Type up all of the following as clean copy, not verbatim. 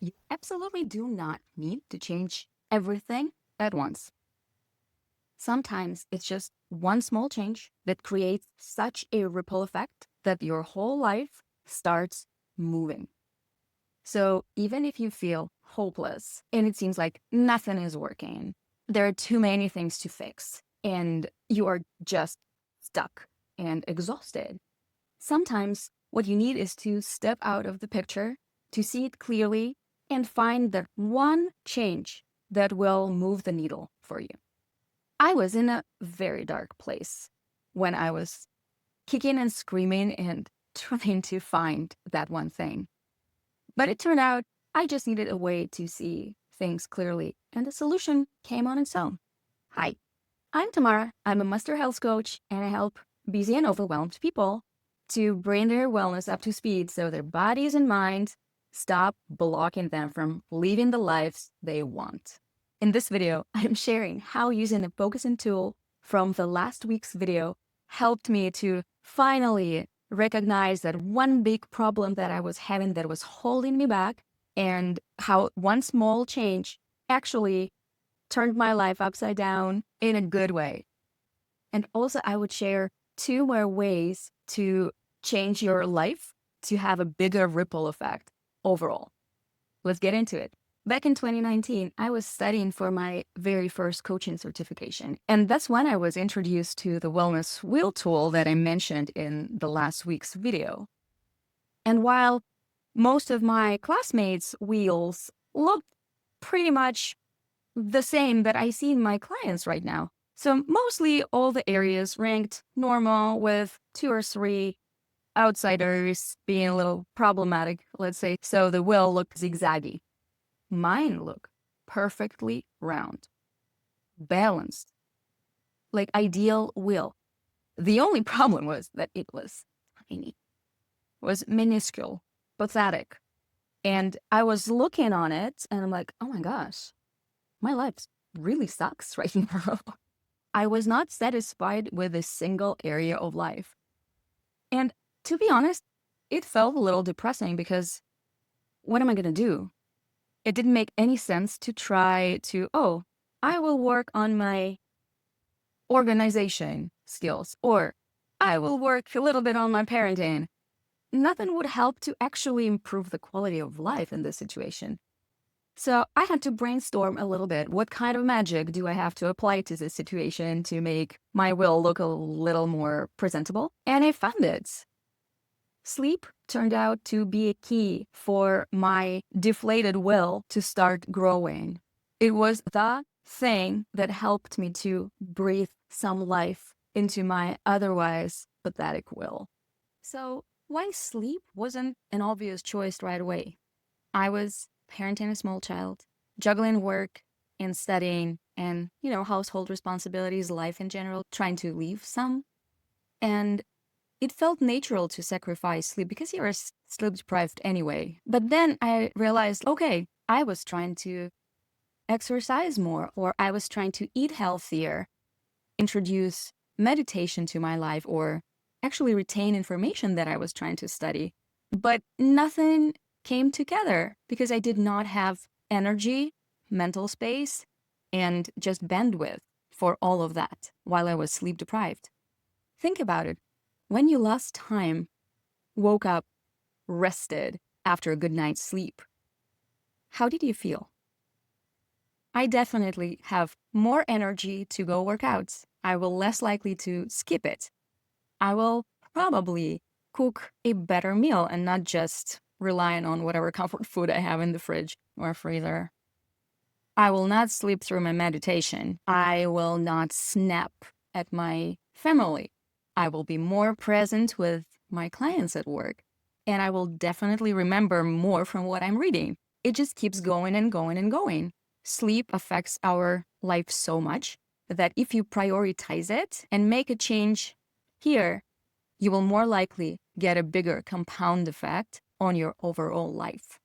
you absolutely do not need to change everything at once. Sometimes it's just one small change that creates such a ripple effect that your whole life starts moving. So even if you feel hopeless and it seems like nothing is working, there are too many things to fix, and you are just stuck and exhausted. Sometimes what you need is to step out of the picture, to see it clearly, and find that one change that will move the needle for you. I was in a very dark place when I was kicking and screaming and trying to find that one thing. But it turned out I just needed a way to see things clearly, and the solution came on its own. Hi, I'm Tamara. I'm a master health coach, and I help busy and overwhelmed people to bring their wellness up to speed so their bodies and minds stop blocking them from living the lives they want. In this video, I'm sharing how using a focusing tool from the last week's video helped me to finally recognize that one big problem that I was having that was holding me back, and how one small change actually turned my life upside down in a good way. And also, I would share two more ways to change your life to have a bigger ripple effect overall. Let's get into it. Back in 2019, I was studying for my very first coaching certification. And that's when I was introduced to the wellness wheel tool that I mentioned in the last week's video. And while most of my classmates' wheels looked pretty much the same that I see in my clients right now. So mostly all the areas ranked normal with 2 or 3 outsiders being a little problematic, let's say. So the wheel looked zigzaggy. Mine looked perfectly round, balanced, like ideal wheel. The only problem was that it was tiny, was minuscule, pathetic. And I was looking on it and I'm like, oh my gosh, my life really sucks right now. I was not satisfied with a single area of life. And to be honest, it felt a little depressing because what am I going to do? It didn't make any sense to try to, oh, I will work on my organization skills, or I will work a little bit on my parenting. Nothing would help to actually improve the quality of life in this situation. So I had to brainstorm a little bit. What kind of magic do I have to apply to this situation to make my will look a little more presentable? And I found it. Sleep turned out to be a key for my deflated will to start growing. It was the thing that helped me to breathe some life into my otherwise pathetic will. So why sleep wasn't an obvious choice right away? I was parenting a small child, juggling work and studying and, household responsibilities, life in general, trying to leave some. And it felt natural to sacrifice sleep because you are sleep deprived anyway. But then I realized, okay, I was trying to exercise more, or I was trying to eat healthier, introduce meditation to my life, or actually retain information that I was trying to study. But nothing came together because I did not have energy, mental space, and just bandwidth for all of that while I was sleep deprived. Think about it. When you last time woke up rested after a good night's sleep, how did you feel? I definitely have more energy to go workouts. I will less likely to skip it. I will probably cook a better meal and not just relying on whatever comfort food I have in the fridge or freezer. I will not sleep through my meditation. I will not snap at my family. I will be more present with my clients at work. And I will definitely remember more from what I'm reading. It just keeps going and going and going. Sleep affects our life so much that if you prioritize it and make a change here, you will more likely get a bigger compound effect on your overall life.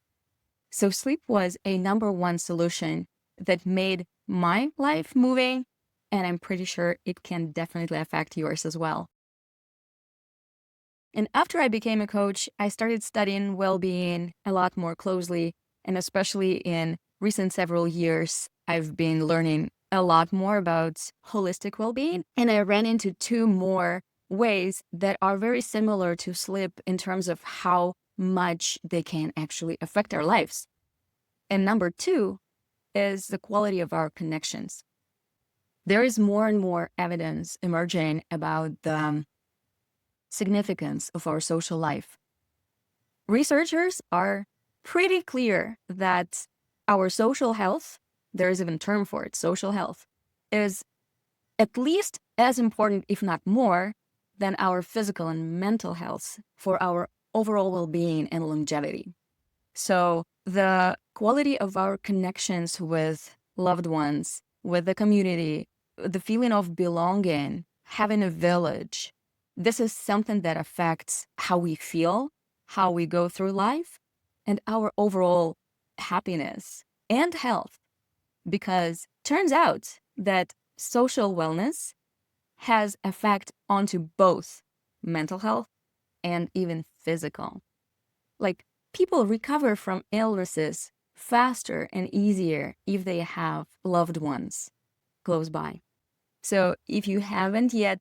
So sleep was a number one solution that made my life moving, and I'm pretty sure it can definitely affect yours as well. And after I became a coach, I started studying well-being a lot more closely, and especially in recent several years, I've been learning a lot more about holistic well-being, and I ran into two more ways that are very similar to sleep in terms of how much they can actually affect our lives. And number two is the quality of our connections. There is more and more evidence emerging about the significance of our social life. Researchers are pretty clear that our social health, there is even a term for it, social health, is at least as important, if not more, than our physical and mental health for our overall well-being and longevity. So the quality of our connections with loved ones, with the community, the feeling of belonging, having a village, this is something that affects how we feel, how we go through life, and our overall happiness and health. Because turns out that social wellness has effect onto both mental health and even physical. Like, people recover from illnesses faster and easier if they have loved ones close by. So if you haven't yet,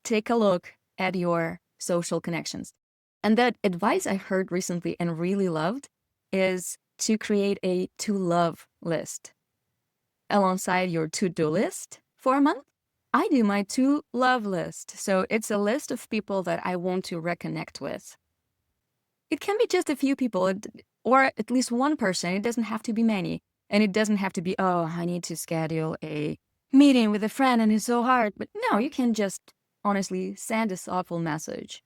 take a look at your social connections. And that advice I heard recently and really loved is to create a to love list alongside your to-do list for a month. I do my to love list. So it's a list of people that I want to reconnect with. It can be just a few people or at least one person. It doesn't have to be many. And it doesn't have to be, oh, I need to schedule a meeting with a friend and it's so hard. But no, you can just honestly send a thoughtful message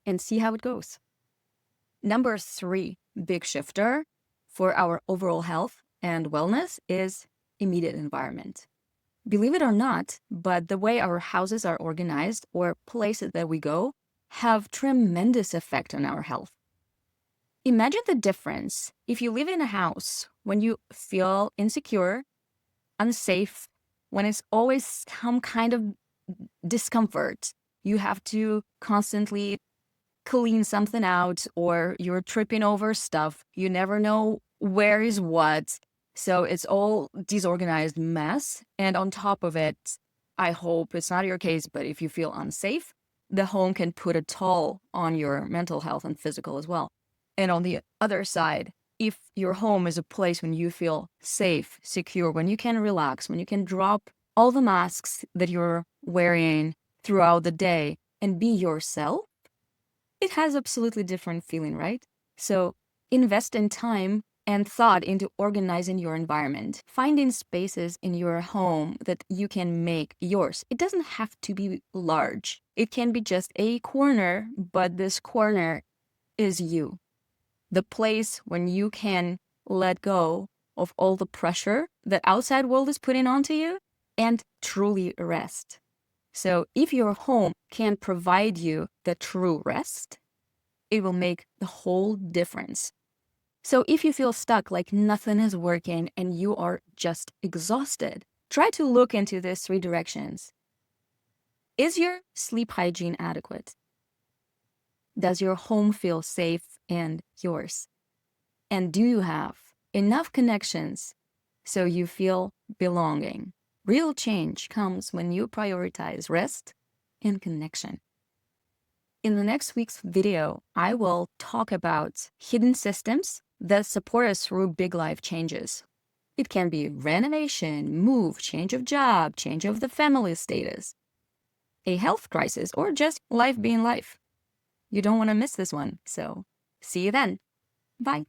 and see how it goes. Number 3 big shifter for our overall health and wellness is immediate environment. Believe it or not, but the way our houses are organized or places that we go have tremendous effect on our health. Imagine the difference if you live in a house when you feel insecure, unsafe, when it's always some kind of discomfort. You have to constantly clean something out or you're tripping over stuff. You never know where is what. So it's all disorganized mess. And on top of it, I hope it's not your case, but if you feel unsafe, the home can put a toll on your mental health and physical as well. And on the other side, if your home is a place when you feel safe, secure, when you can relax, when you can drop all the masks that you're wearing throughout the day and be yourself, it has absolutely different feeling, right? So invest in time and thought into organizing your environment, finding spaces in your home that you can make yours. It doesn't have to be large. It can be just a corner, but this corner is you. The place when you can let go of all the pressure that outside world is putting onto you and truly rest. So if your home can provide you the true rest, it will make the whole difference. So if you feel stuck, like nothing is working and you are just exhausted, try to look into these 3 directions. Is your sleep hygiene adequate? Does your home feel safe and yours? And do you have enough connections so you feel belonging? Real change comes when you prioritize rest and connection. In the next week's video, I will talk about hidden systems that support us through big life changes. It can be renovation, move, change of job, change of the family status, a health crisis, or just life being life. You don't want to miss this one, so see you then. Bye.